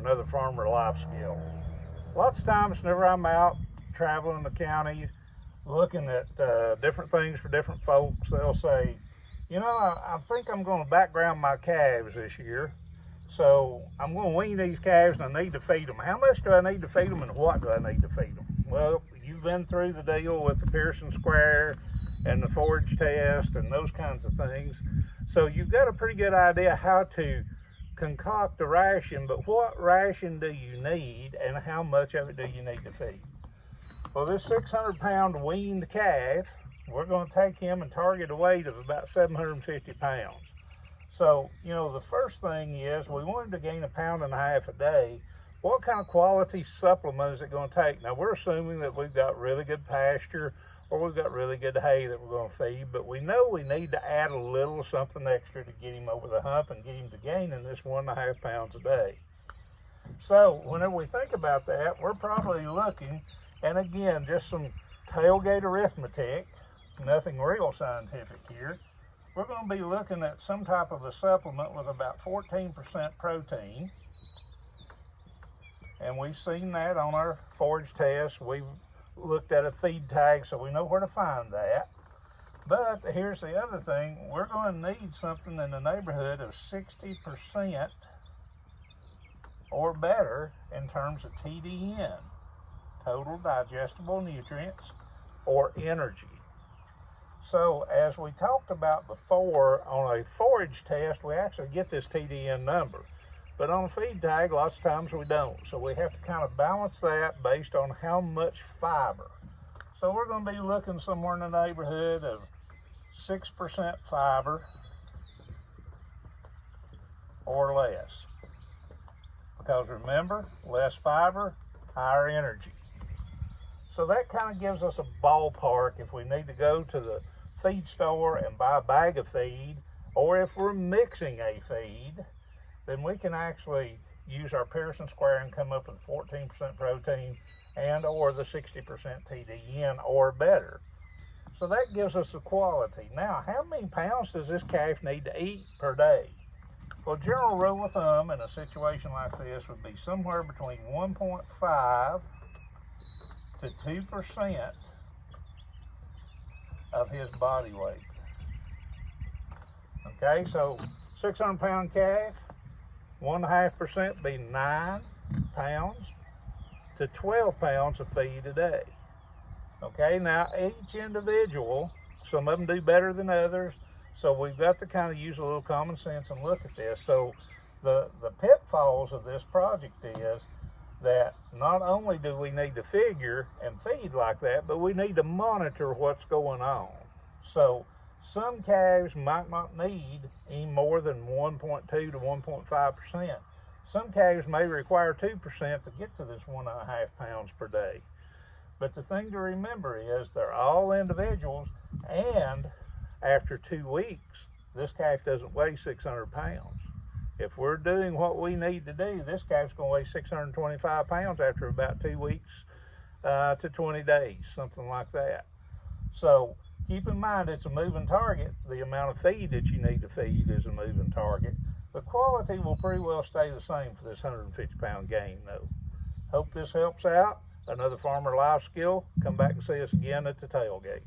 another farmer life skill. Lots of times whenever I'm out traveling the county, looking at different things for different folks, they'll say, you know, I think I'm going to background my calves this year. So I'm going to wean these calves and I need to feed them. How much do I need to feed them and what do I need to feed them? Well, you've been through the deal with the Pearson Square and the forage test and those kinds of things. So you've got a pretty good idea how to concoct a ration, but what ration do you need and how much of it do you need to feed? Well, this 600-pound weaned calf, we're going to take him and target a weight of about 750 pounds. So, you know, the first thing is we want him to gain 1.5 pounds a day. What kind of quality supplement is it going to take? Now, we're assuming that we've got really good pasture or we've got really good hay that we're going to feed, but we know we need to add a little something extra to get him over the hump and get him to gaining this 1.5 pounds a day. So whenever we think about that, we're probably looking, and again, just some tailgate arithmetic, nothing real scientific here, we're going to be looking at some type of a supplement with about 14% protein. And we've seen that on our forage test. We've looked at a feed tag, so we know where to find that. But here's the other thing, we're going to need something in the neighborhood of 60% or better in terms of TDN, total digestible nutrients, or energy. So as we talked about before, on a forage test, we actually get this TDN number. But on a feed tag, lots of times we don't. So we have to kind of balance that based on how much fiber. So we're going to be looking somewhere in the neighborhood of 6% fiber or less. Because remember, less fiber, higher energy. So that kind of gives us a ballpark if we need to go to the feed store and buy a bag of feed, or if we're mixing a feed, then we can actually use our Pearson Square and come up with 14% protein and or the 60% TDN or better. So that gives us the quality. Now, how many pounds does this calf need to eat per day? Well, general rule of thumb in a situation like this would be somewhere between 1.5 to 2% of his body weight. Okay, so 600-pound calf, 1.5% be 9 pounds to 12 pounds of feed a day. Okay, now each individual, some of them do better than others, so we've got to kind of use a little common sense and look at this. So the pitfalls of this project is that not only do we need to figure and feed like that, but we need to monitor what's going on. So some calves might not need any more than 1.2 to 1.5%. Some calves may require 2% to get to this 1.5 pounds per day. But the thing to remember is they're all individuals, and after 2 weeks, this calf doesn't weigh 600 pounds. If we're doing what we need to do, this calf's going to weigh 625 pounds after about 2 weeks to 20 days, something like that. So keep in mind, it's a moving target. The amount of feed that you need to feed is a moving target. The quality will pretty well stay the same for this 150-pound gain, though. Hope this helps out. Another farmer life skill. Come back and see us again at the tailgate.